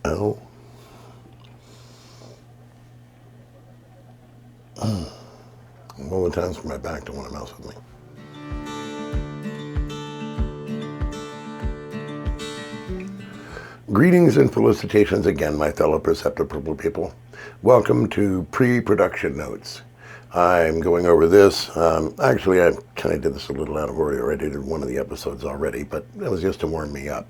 Oh. All the times for my back don't want to mess with me. Greetings and felicitations again, my fellow Perceptive Purple people. Welcome to Pre-Production Notes. I'm going over this. Actually, I kind of did this a little out of order. I did one of the episodes already, but that was just to warm me up.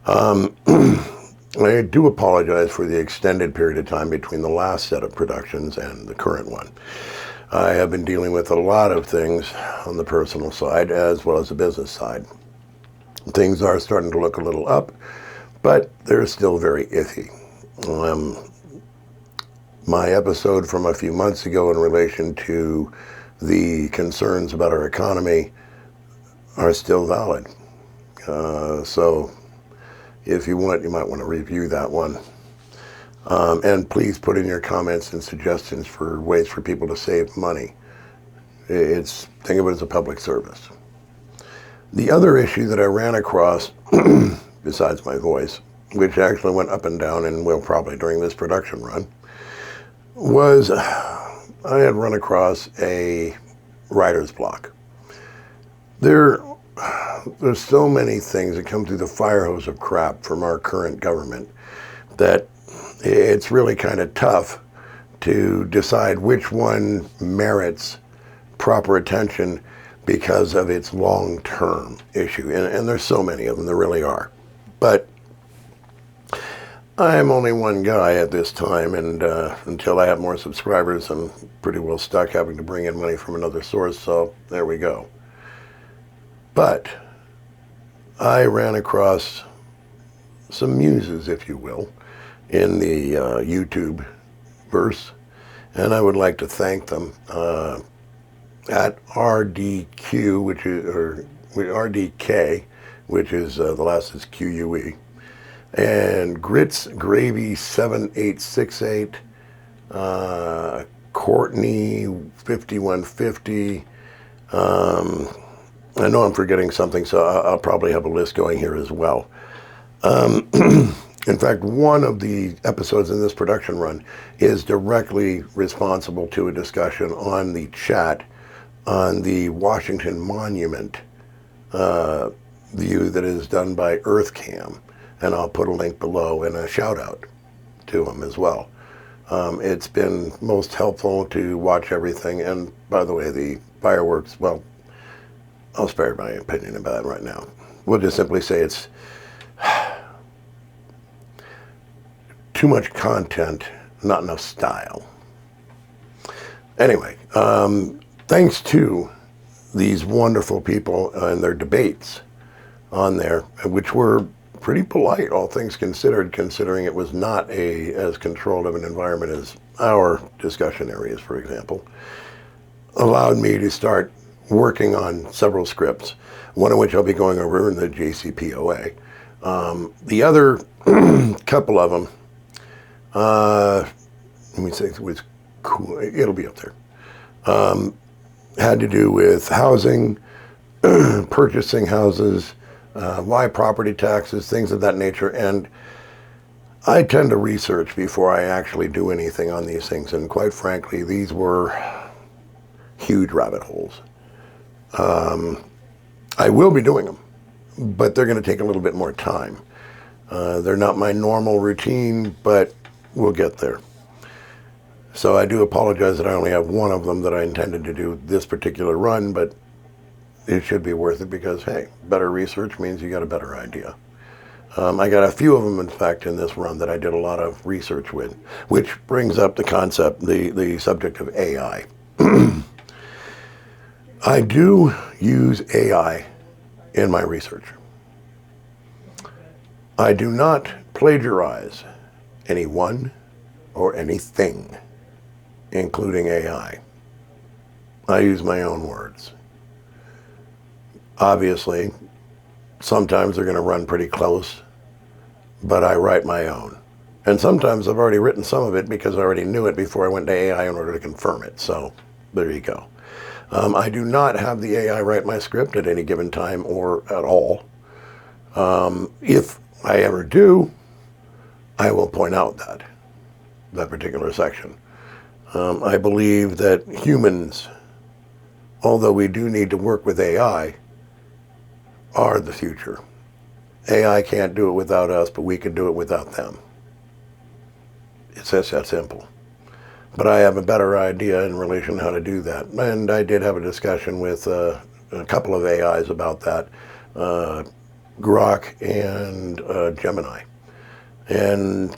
I do apologize for the extended period of time between the last set of productions and the current one. I have been dealing with a lot of things on the personal side as well as the business side. Things are starting to look a little up, but they're still very iffy. My episode from a few months ago in relation to the concerns about our economy are still valid. So if you want, you might want to review that one. And please put in your comments and suggestions for ways for people to save money. Think of it as a public service. The other issue that I ran across, besides my voice, which actually went up and down and will probably during this production run, was I had run across a writer's block. There's so many things that come through the fire hose of crap from our current government that it's really kind of tough to decide which one merits proper attention because of its long-term issue. And there's so many of them, there really are. But I'm only one guy at this time, and until I have more subscribers, I'm pretty well stuck having to bring in money from another source, so there we go. But I ran across some muses, if you will, in the YouTube verse, and I would like to thank them. At RDQ, which is, or RDK, which is, the last is QUE, and Grits Gravy 7868, Courtney 5150. I know I'm forgetting something, so I'll probably have a list going here as well. In fact, one of the episodes in this production run is directly responsible to a discussion on the chat on the Washington Monument view that is done by Earthcam. And I'll put a link below and a shout out to them as well. It's been most helpful to watch everything. And by the way, the fireworks, well, I'll spare my opinion about it right now. We'll just simply say it's too much content, not enough style. Anyway, thanks to these wonderful people and their debates on there, which were pretty polite, all things considered, considering it was not as controlled of an environment as our discussion areas, for example, allowed me to start working on several scripts, one of which I'll be going over in the JCPOA. The other couple of them, let me say it was cool, it'll be up there, had to do with housing, purchasing houses, why property taxes, things of that nature. And I tend to research before I actually do anything on these things. And quite frankly, these were huge rabbit holes. I will be doing them, but they're going to take a little bit more time. They're not my normal routine, but we'll get there. So I do apologize that I only have one of them that I intended to do this particular run, but it should be worth it because, hey, better research means you got a better idea. I got a few of them, in fact, in this run that I did a lot of research with, which brings up the concept, the subject of AI. I do use AI in my research. I do not plagiarize anyone or anything, including AI. I use my own words. Obviously, sometimes they're going to run pretty close, but I write my own. And sometimes I've already written some of it because I already knew it before I went to AI in order to confirm it. So there you go. I do not have the AI write my script at any given time or at all. If I ever do, I will point out that particular section. I believe that humans, although we do need to work with AI, are the future. AI can't do it without us, but we can do it without them. It's just that simple. But I have a better idea in relation to how to do that. And I did have a discussion with a couple of AIs about that, Grok and Gemini. And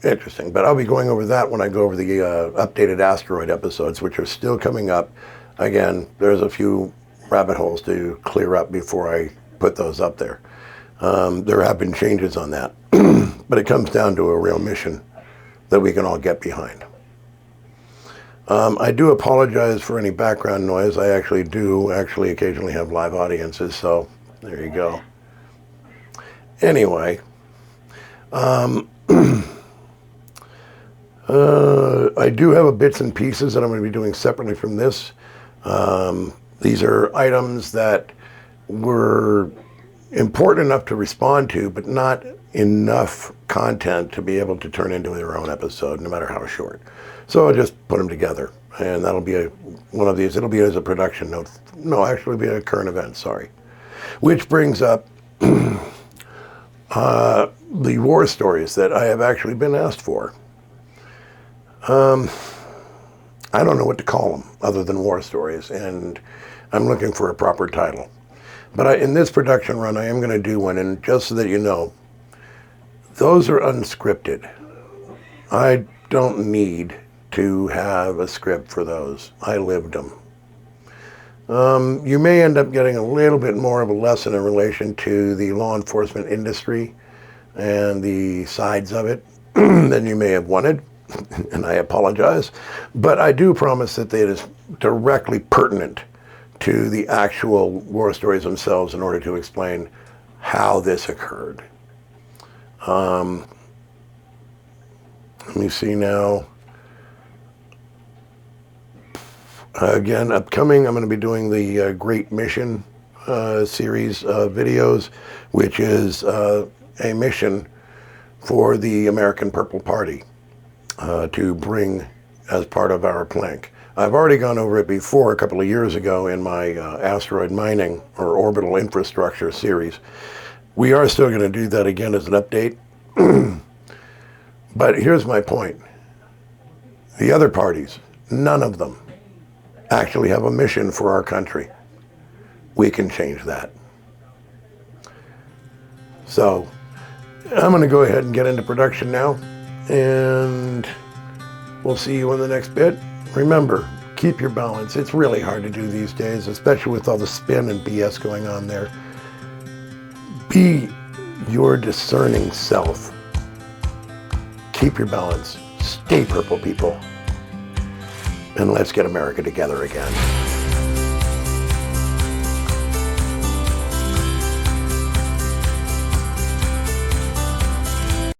interesting. But I'll be going over that when I go over the updated asteroid episodes, which are still coming up. Again, there's a few rabbit holes to clear up before I put those up there. There have been changes on that. But it comes down to a real mission that we can all get behind. I do apologize for any background noise. I actually occasionally have live audiences, so there you go. Anyway, I do have a bits and pieces that I'm going to be doing separately from this. These are items that were important enough to respond to, but not enough content to be able to turn into their own episode, no matter how short. So I'll just put them together, and that'll be one of these. It'll be as a production note. No, actually be a current event, sorry. Which brings up the war stories that I have actually been asked for. I don't know what to call them other than war stories, and I'm looking for a proper title. But in this production run, I am going to do one, and just so that you know, those are unscripted. I don't need to have a script for those. I lived them. You may end up getting a little bit more of a lesson in relation to the law enforcement industry and the sides of it than you may have wanted, and I apologize. But I do promise that it is directly pertinent to the actual war stories themselves in order to explain how this occurred. Let me see now. Again, upcoming, I'm going to be doing the Great Mission series of videos, which is a mission for the American Purple Party to bring as part of our plank. I've already gone over it before a couple of years ago in my asteroid mining or orbital infrastructure series. We are still going to do that again as an update. But here's my point. The other parties, none of them actually have a mission for our country. We can change that. So I'm going to go ahead and get into production now, and we'll see you in the next bit. Remember, keep your balance. It's really hard to do these days, especially with all the spin and BS going on there. Be your discerning self. Keep your balance. Stay purple, people. And let's get America together again.